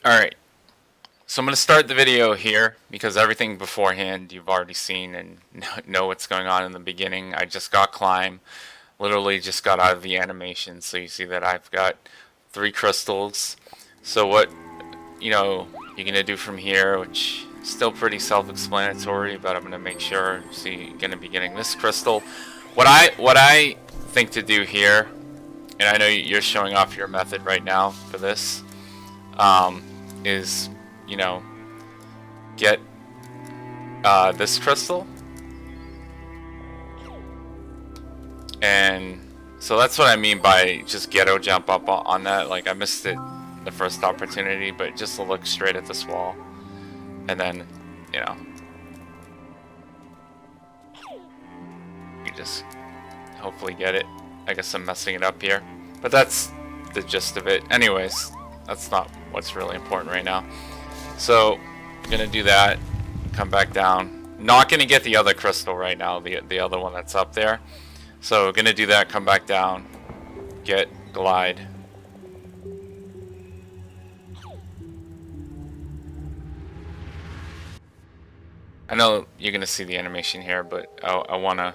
Alright, so I'm going to start the video here because everything beforehand you've already seen and know what's going on in the beginning. I just got climb, literally just got out of the animation, so you see that I've got 3 crystals. So what you're going to do from here, which is still pretty self-explanatory, but I'm going to make sure, so you're going to be getting this crystal. What I think to do here, and I know you're showing off your method right now for this, is, get this crystal. And so that's what I mean by just ghetto jump up on that. Like, I missed it the first opportunity, but just to look straight at this wall. And then, you just hopefully get it. I guess I'm messing it up here. But that's the gist of it. Anyways, that's not what's really important right now. So, I'm gonna do that, come back down. Not gonna get the other crystal right now, the other one that's up there. So, we're gonna do that, come back down, get glide. I know you're gonna see the animation here, but I wanna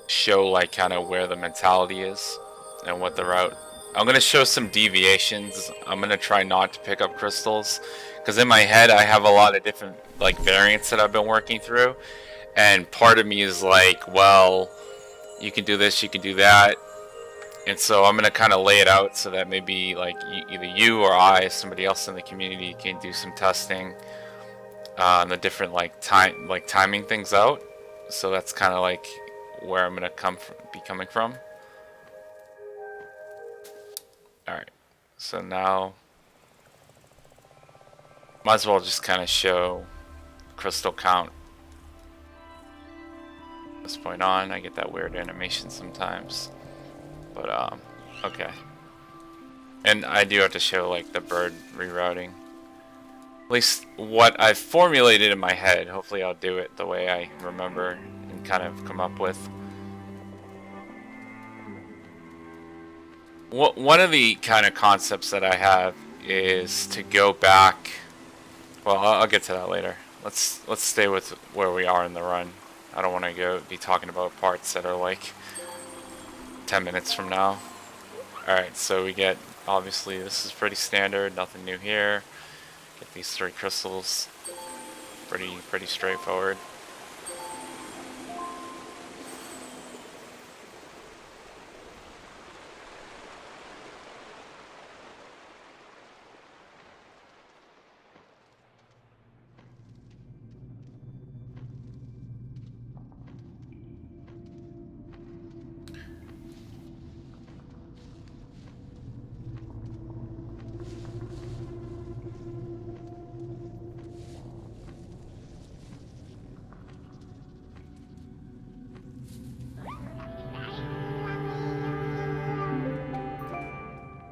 show like kind of where the mentality is and what the route. I'm gonna show some deviations. I'm gonna try not to pick up crystals because in my head I have a lot of different like variants that I've been working through, and part of me is like, well, you can do this, you can do that, and so I'm gonna kind of lay it out so that maybe like either you or somebody else in the community can do some testing on the different timing things out. So that's kind of like where I'm gonna be coming from. Alright, so now might as well just kind of show crystal count. From this point on, I get that weird animation sometimes, but okay. And I do have to show like the bird rerouting. At least what I've formulated in my head. Hopefully I'll do it the way I remember and kind of come up with. One of the kind of concepts that I have is to go back. Well, I'll get to that later. Let's stay with where we are in the run. I don't want to be talking about parts that are like 10 minutes from now. Alright, so we get, obviously this is pretty standard, nothing new here. Get these 3 crystals. Pretty straightforward.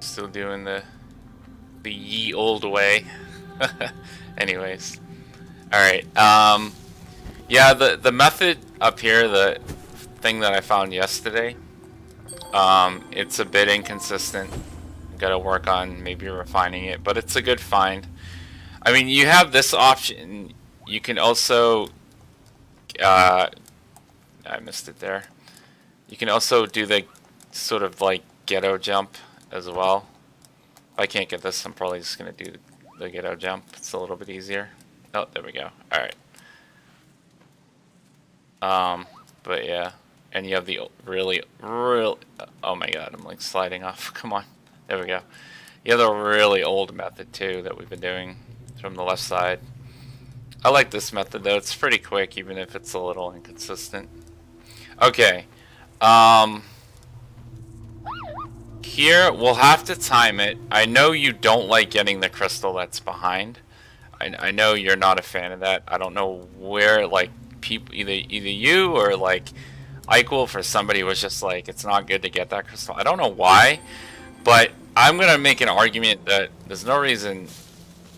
Still doing the ye old way. Anyways, all right. Yeah, the method up here, the thing that I found yesterday, it's a bit inconsistent. Gotta work on maybe refining it, but it's a good find. I mean, you have this option. You can also, I missed it there. You can also do the sort of like ghetto jump as well. If I can't get this, I'm probably just gonna do the ghetto jump. It's a little bit easier. Oh, there we go. Alright. But yeah. And you have the really, oh my god, I'm like sliding off. Come on. There we go. You have the really old method too that we've been doing from the left side. I like this method though. It's pretty quick even if it's a little inconsistent. Okay. Here, we'll have to time it. I know you don't like getting the crystal that's behind. I know you're not a fan of that. I don't know where, like, people, either you or, like, Eichel or somebody was just like, it's not good to get that crystal. I don't know why, but I'm going to make an argument that there's no reason.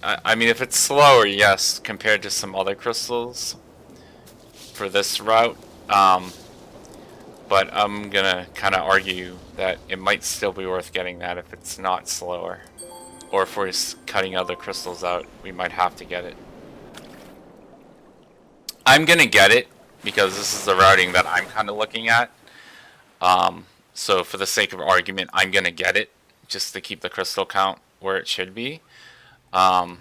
I mean, if it's slower, yes, compared to some other crystals for this route. but I'm gonna kind of argue that it might still be worth getting that if it's not slower. Or if we're cutting other crystals out, we might have to get it. I'm gonna get it because this is the routing that I'm kind of looking at. So for the sake of argument, I'm gonna get it just to keep the crystal count where it should be. Like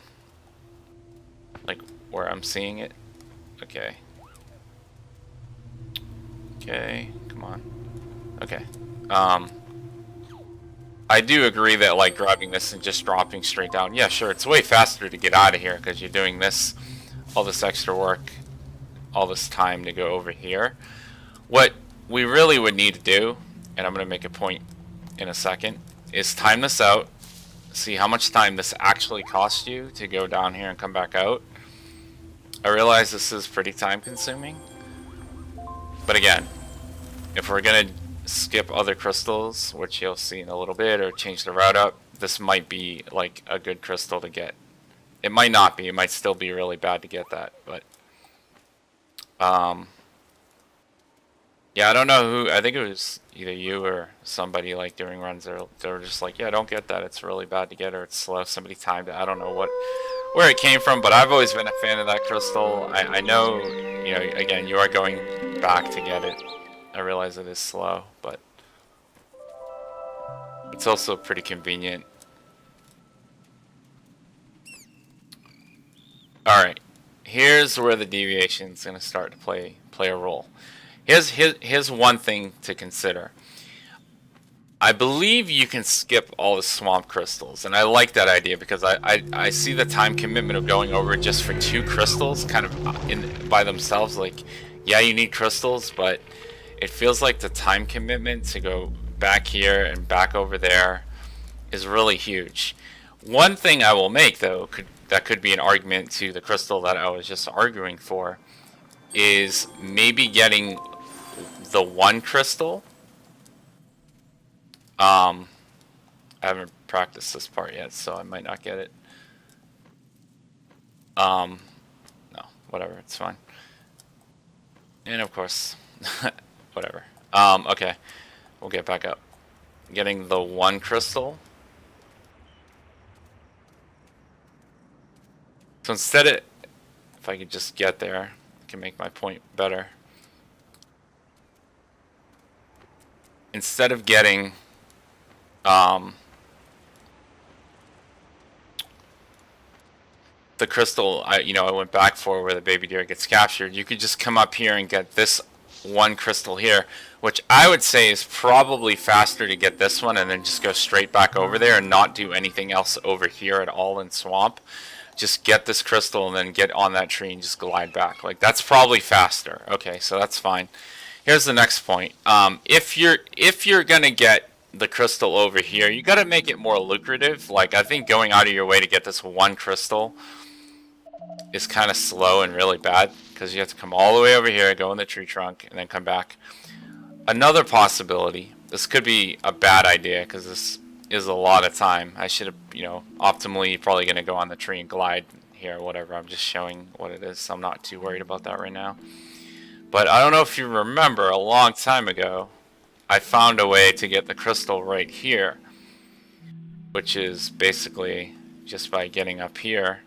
where I'm seeing it. Okay. Okay, come on. Okay. I do agree that like grabbing this and just dropping straight down, yeah, sure, it's way faster to get out of here because you're doing this, all this extra work, all this time to go over here. What we really would need to do, and I'm going to make a point in a second, is time this out, see how much time this actually costs you to go down here and come back out. I realize this is pretty time consuming, but again, if we're going to skip other crystals, which you'll see in a little bit, or change the route up, this might be like a good crystal to get. It might not be, it might still be really bad to get that, but yeah, I don't know who, I think it was either you or somebody like doing runs, they were just like, yeah, don't get that, it's really bad to get, or it's slow, somebody timed it, I don't know where it came from, but I've always been a fan of that crystal. I know, you know, again, you are going back to get it. I realize it is slow, but it's also pretty convenient. Alright, here's where the deviation is going to start to play a role. Here's one thing to consider. I believe you can skip all the swamp crystals, and I like that idea because I see the time commitment of going over just for 2 crystals kind of by themselves. Like, yeah, you need crystals, but it feels like the time commitment to go back here and back over there is really huge. One thing I will make, though, that could be an argument to the crystal that I was just arguing for, is maybe getting the 1 crystal. I haven't practiced this part yet, so I might not get it. No, whatever, it's fine. And of course, whatever. Okay, we'll get back up. Getting the 1 crystal. So instead of, if I could just get there, I can make my point better. Instead of getting the crystal I went back for where the baby deer gets captured, you could just come up here and get this 1 crystal here, which I would say is probably faster to get this one and then just go straight back over there and not do anything else over here at all in swamp. Just get this crystal and then get on that tree and just glide back. Like, that's probably faster. Okay, so that's fine. Here's the next point. If you're gonna get the crystal over here, you got to make it more lucrative. Like, I think going out of your way to get this 1 crystal is kind of slow and really bad because you have to come all the way over here, go in the tree trunk, and then come back. Another possibility, this could be a bad idea because this is a lot of time. I should have, optimally probably going to go on the tree and glide here or whatever. I'm just showing what it is, so I'm not too worried about that right now. But I don't know if you remember, a long time ago, I found a way to get the crystal right here, which is basically just by getting up here.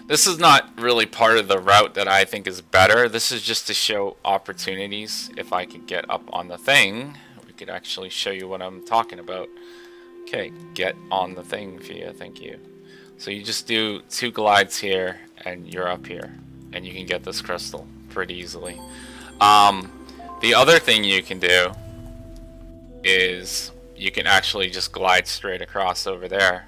This is not really part of the route that I think is better. This is just to show opportunities. If I could get up on the thing, we could actually show you what I'm talking about. Okay, get on the thing, Fia, thank you. So you just do 2 glides here, and you're up here. And you can get this crystal pretty easily. The other thing you can do is you can actually just glide straight across over there.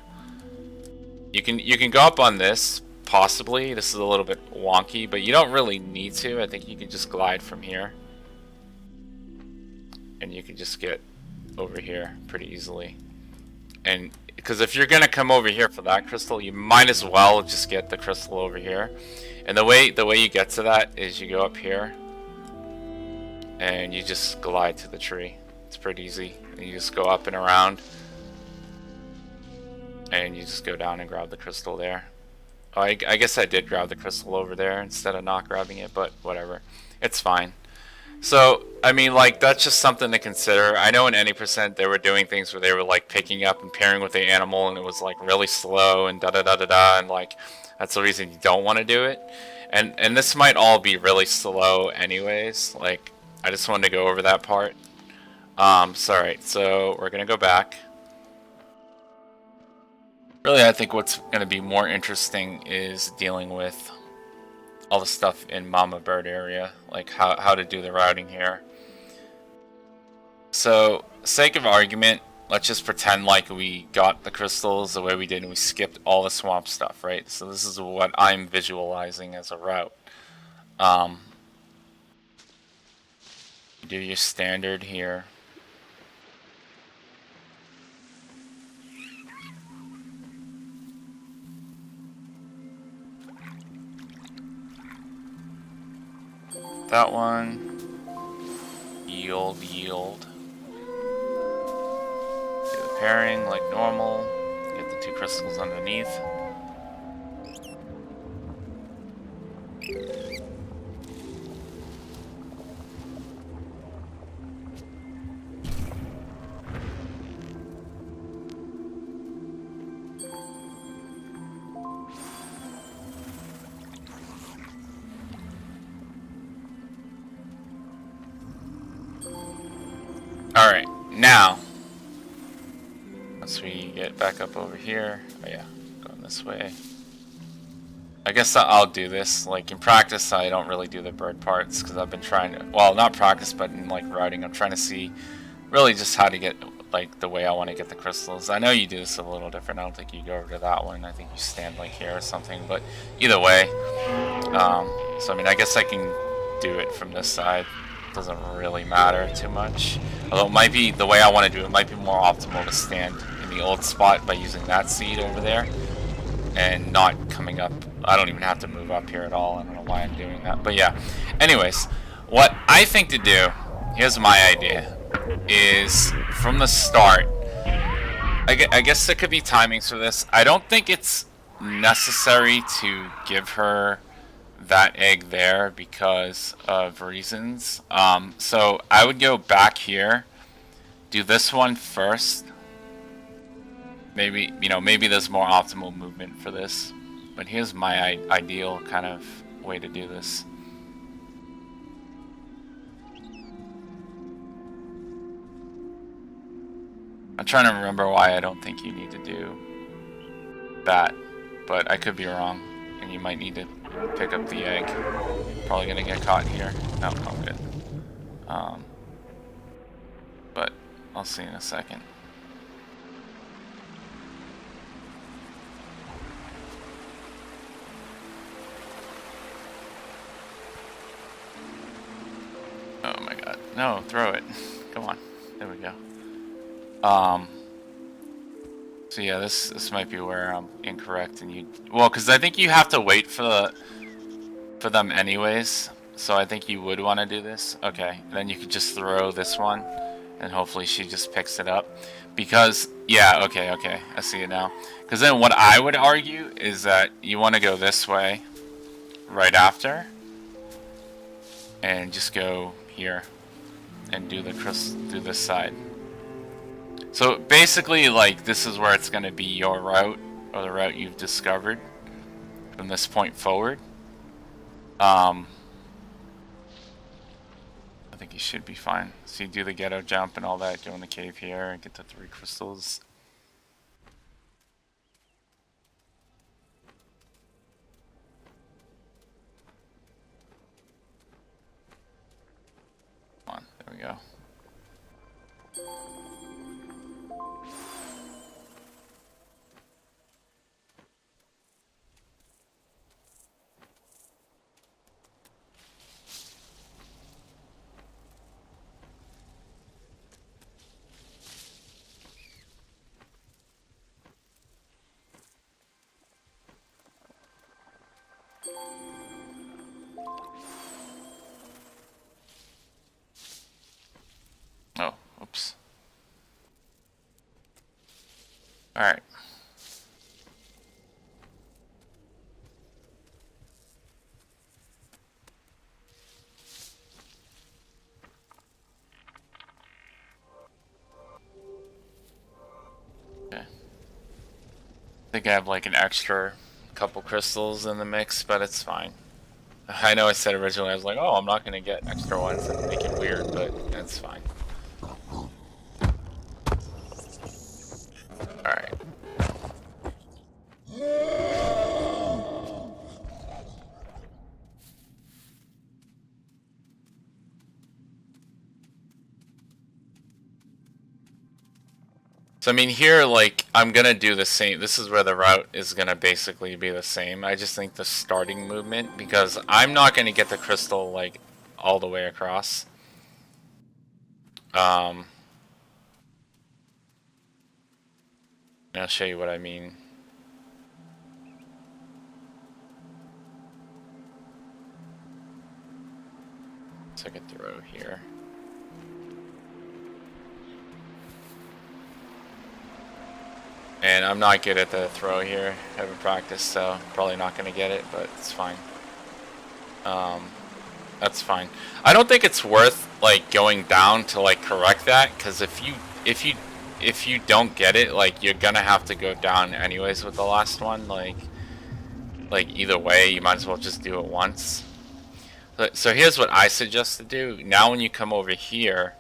You can go up on this, possibly. This is a little bit wonky, but you don't really need to. I think you can just glide from here. And you can just get over here pretty easily. And because if you're gonna come over here for that crystal, you might as well just get the crystal over here. And the way you get to that is you go up here and you just glide to the tree. It's pretty easy. And you just go up and around and you just go down and grab the crystal there. Oh, I guess I did grab the crystal over there instead of not grabbing it, but whatever. It's fine. So, I mean, like, that's just something to consider. I know in any percent they were doing things where they were, like, picking up and pairing with the animal, and it was, like, really slow and da-da-da-da-da, and, like, that's the reason you don't want to do it. And this might all be really slow anyways. Like, I just wanted to go over that part. So, alright, so we're gonna go back. Really, I think what's gonna be more interesting is dealing with all the stuff in Mama Bird area, like how to do the routing here. So, sake of argument, let's just pretend like we got the crystals the way we did and we skipped all the swamp stuff, right? So this is what I'm visualizing as a route. Do your standard here. That one. Yield. Do the pairing like normal. Get the two crystals underneath. Alright, now, once we get back up over here, oh yeah, going this way. I guess I'll do this. Like, in practice, I don't really do the bird parts, because I've been trying to, well, not practice, but in, like, routing, I'm trying to see really just how to get, like, the way I want to get the crystals. I know you do this a little different. I don't think you go over to that one. I think you stand, like, here or something, but either way. So, I mean, I guess I can do it from this side. Doesn't really matter too much. Although it might be, the way I want to do it might be more optimal to stand in the old spot by using that seed over there and not coming up. I don't even have to move up here at all. I don't know why I'm doing that, but yeah. Anyways, what I think to do, here's my idea, is from the start, I guess there could be timings for this. I don't think it's necessary to give her that egg there because of reasons. So I would go back here, do this one first. Maybe, you know, maybe there's more optimal movement for this, but here's my ideal kind of way to do this. I'm trying to remember why I don't think you need to do that, but I could be wrong, and you might need to pick up the egg. Probably gonna get caught here. No, I'm good. But I'll see in a second. Oh my god. No, throw it. Come on. There we go. So yeah, this might be where I'm incorrect, and you, well, because I think you have to wait for them anyways. So I think you would want to do this. Okay, then you could just throw this one, and hopefully she just picks it up. Because yeah, okay, I see it now. Because then what I would argue is that you want to go this way right after, and just go here and do the do this side. So basically, like, this is where it's going to be your route, or the route you've discovered from this point forward. I think you should be fine. So you do the ghetto jump and all that, go in the cave here and get the 3 crystals. Come on, there we go. Oh, oops. Alright. think I have like an extra couple crystals in the mix, but it's fine. I know I said originally I was like, oh, I'm not gonna get extra ones and make it weird, but that's fine. Alright. So I mean here, like, I'm gonna do the same. This is where the route is gonna basically be the same. I just think the starting movement, because I'm not gonna get the crystal, like, all the way across. I'll show you what I mean. So I get throw here. And I'm not good at the throw here. I haven't practiced, so probably not going to get it, but it's fine. That's fine. I don't think it's worth like going down to like correct that, because if you don't get it, like you're gonna have to go down anyways with the last one. Like either way, you might as well just do it once. So here's what I suggest to do. Now when you come over here,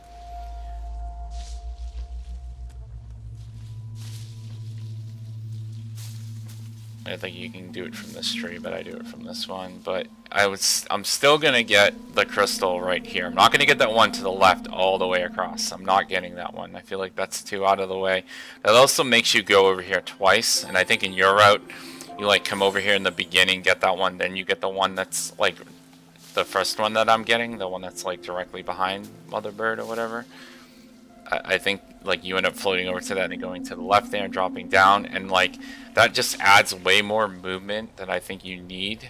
I think you can do it from this tree, but I do it from this one. But I'm still gonna get the crystal right here. I'm not gonna get that one to the left all the way across. I'm not getting that one. I feel like that's too out of the way. That also makes you go over here twice, and I think in your route, you like come over here in the beginning, get that one, then you get the one that's like the first one that I'm getting, the one that's like directly behind Mother Bird or whatever. I think like you end up floating over to that and going to the left there and dropping down, and like that just adds way more movement than I think you need.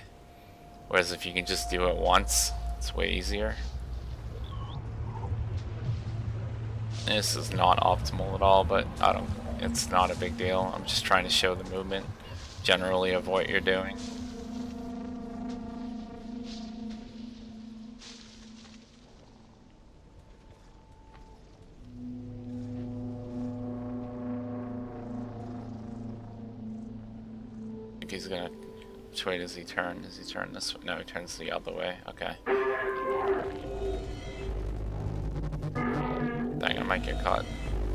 Whereas if you can just do it once, it's way easier. This is not optimal at all, but it's not a big deal. I'm just trying to show the movement generally of what you're doing. He's gonna. Which way does he turn? Does he turn this way? No, he turns the other way. Okay. Dang, I might get caught.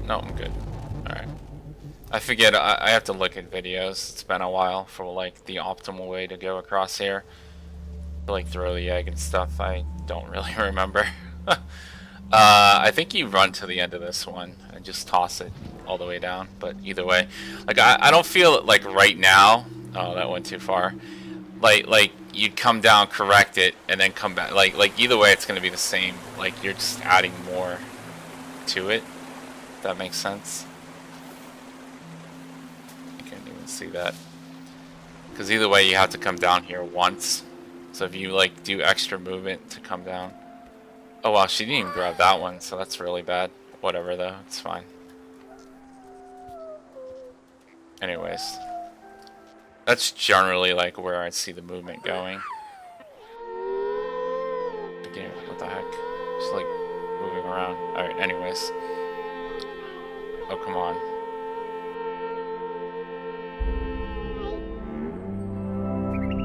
No, I'm good. Alright. I forget, I have to look at videos. It's been a while for like the optimal way to go across here. To like throw the egg and stuff. I don't really remember. I think you run to the end of this one and just toss it all the way down. But either way, like I don't feel like right now. Oh, that went too far. Like you'd come down, correct it, and then come back. Like either way, it's gonna be the same. Like you're just adding more to it. If that makes sense. I can't even see that. Because either way, you have to come down here once. So if you like do extra movement to come down. Oh wow, she didn't even grab that one, so that's really bad. Whatever though, it's fine. Anyways. That's generally like where I see the movement going. Again, what the heck? Just like moving around. Alright, anyways. Oh, come on.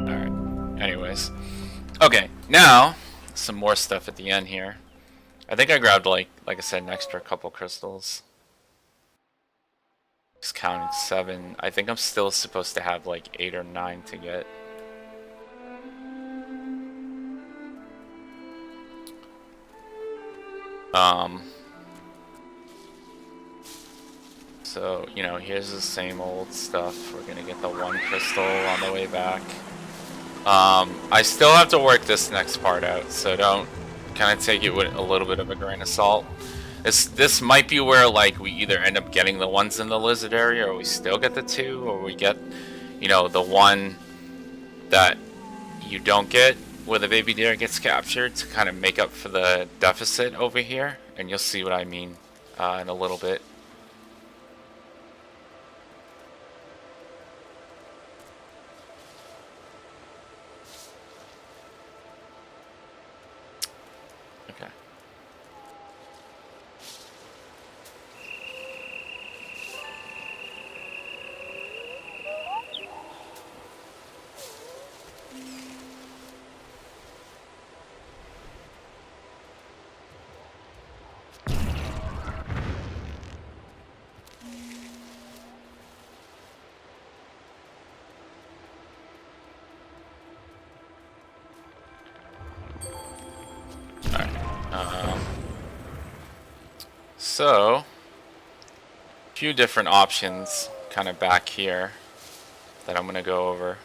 Alright, anyways. Okay, now, some more stuff at the end here. I think I grabbed like I said, an extra couple crystals. Just counting 7. I think I'm still supposed to have like 8 or 9 to get. So, you know, here's the same old stuff. We're gonna get the 1 crystal on the way back. I still have to work this next part out, so don't kind of take it with a little bit of a grain of salt. This might be where like we either end up getting the ones in the lizard area, or we still get the 2, or we get, you know, the one that you don't get where the baby deer gets captured to kind of make up for the deficit over here, and you'll see what I mean in a little bit. Okay. So, a few different options kind of back here that I'm going to go over.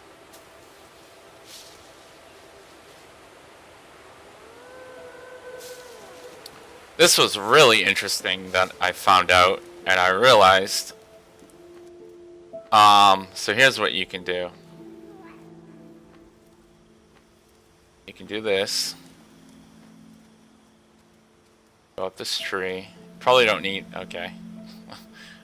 This was really interesting that I found out and I realized. So here's what you can do. You can do this. Go up this tree. Probably don't need, okay.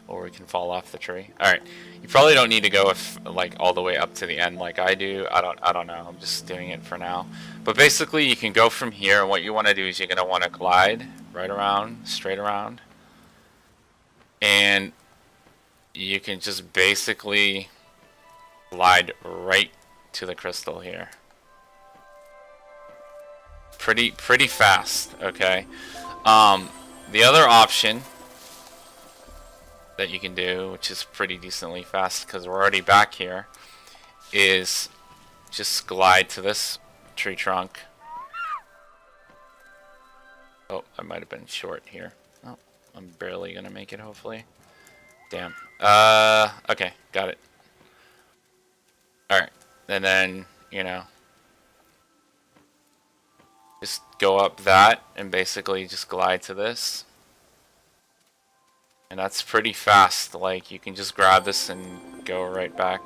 Or we can fall off the tree. Alright. You probably don't need to go like all the way up to the end like I do. I don't know. I'm just doing it for now. But basically you can go from here, and what you want to do is you're going to want to glide right around, straight around. And you can just basically glide right to the crystal here. Pretty fast, okay? The other option that you can do, which is pretty decently fast because we're already back here, is just glide to this tree trunk. Oh, I might have been short here. Oh, I'm barely gonna make it, hopefully. Damn. Okay, got it. Alright, and then, you know, just go up that and basically just glide to this. And that's pretty fast. Like, you can just grab this and go right back.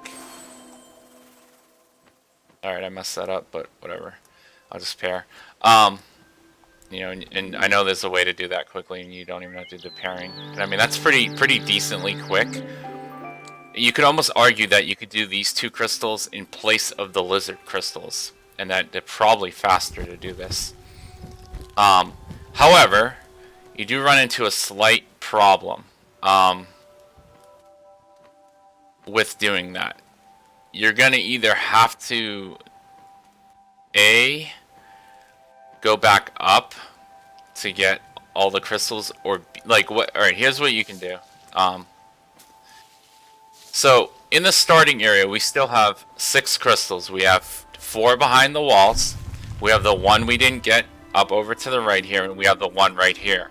Alright, I messed that up, but whatever. I'll just pair. You know, and I know there's a way to do that quickly and you don't even have to do the pairing. And I mean, that's pretty decently quick. You could almost argue that you could do these two crystals in place of the lizard crystals, and that they're probably faster to do this. However, you do run into a slight problem with doing that. You're gonna either have to go back up to get all the crystals, or like what? All right, here's what you can do. So in the starting area, we still have 6 crystals. We have 4 behind the walls. We have the 1 we didn't get up over to the right here, and we have the 1 right here.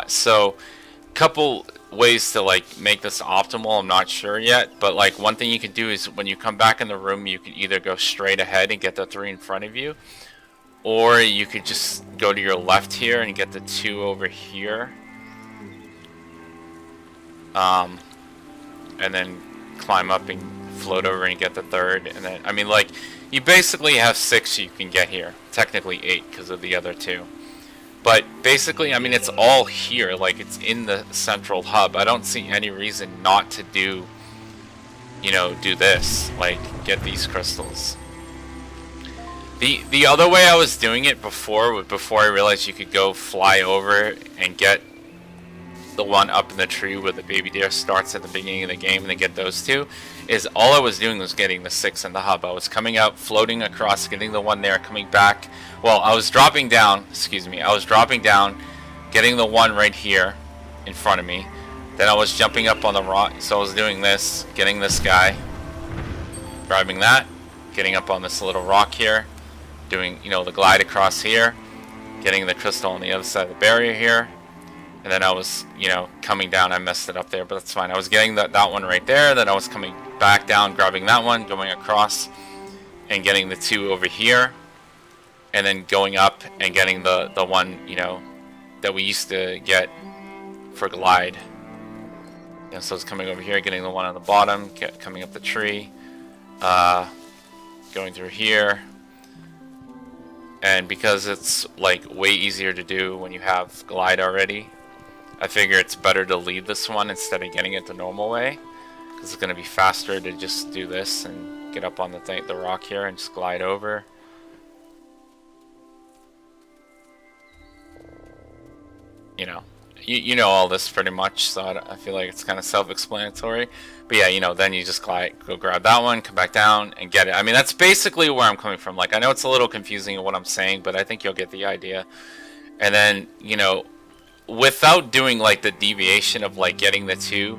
So couple ways to like make this optimal. I'm not sure yet, but like one thing you can do is when you come back in the room, you can either go straight ahead and get the 3 in front of you, or you could just go to your left here and get the 2 over here. And then climb up and float over and get the 3rd, and then, I mean, like, you basically have 6 you can get here. Technically 8 because of the other 2. But basically, I mean, it's all here, like, it's in the central hub. I don't see any reason not to do, you know, do this, like, get these crystals. The other way I was doing it before I realized you could go fly over and get the one up in the tree where the baby deer starts at the beginning of the game, and then get those 2, is all I was doing was getting the 6 in the hub. I was coming out, floating across, getting the 1 there, coming back. Well, I was dropping down, I was dropping down, getting the 1 right here in front of me. Then I was jumping up on the rock, so I was doing this, getting this guy, grabbing that, getting up on this little rock here, doing, you know, the glide across here, getting the crystal on the other side of the barrier here. And then I was, you know, coming down. I messed it up there, but that's fine. I was getting that one right there. Then I was coming back down, grabbing that one, going across, and getting the 2 over here. And then going up and getting the 1, you know, that we used to get for glide. And so it's coming over here, getting the 1 on the bottom, coming up the tree, going through here. And because it's like way easier to do when you have glide already, I figure it's better to lead this one instead of getting it the normal way, because it's going to be faster to just do this and get up on the rock here and just glide over. You know, you know all this pretty much, so I feel like it's kind of self-explanatory. But yeah, you know, then you just go grab that one, come back down, and get it. I mean, that's basically where I'm coming from. Like, I know it's a little confusing in what I'm saying, but I think you'll get the idea. And then, you know, without doing like the deviation of like getting the 2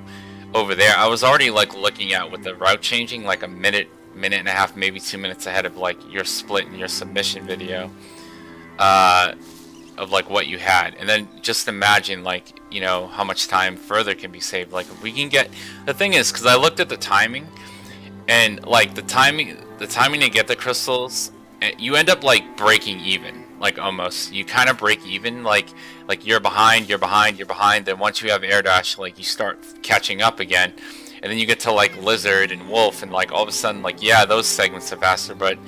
over there, I was already like looking at with the route changing like a minute and a half, maybe 2 minutes ahead of like your split and your submission video of like what you had, and then just imagine like, you know, how much time further can be saved. Like if we can get, the thing is, because I looked at the timing, and like the timing to get the crystals, you end up like breaking even, like almost. You kind of break even, like you're behind, then once you have air dash, like you start catching up again, and then you get to like lizard and wolf, and like all of a sudden, like, yeah, those segments are faster, but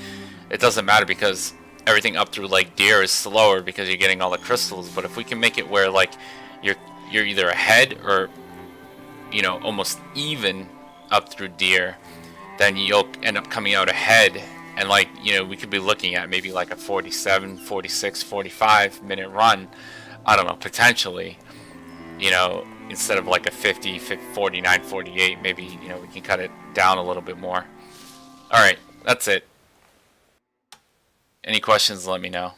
it doesn't matter because everything up through like deer is slower because you're getting all the crystals. But if we can make it where like you're either ahead or, you know, almost even up through deer, then you'll end up coming out ahead, and like, you know, we could be looking at maybe like a 47, 46, 45 minute run. I don't know, potentially, you know, instead of like a 50, 49, 48, maybe, you know, we can cut it down a little bit more. All right, that's it. Any questions, let me know.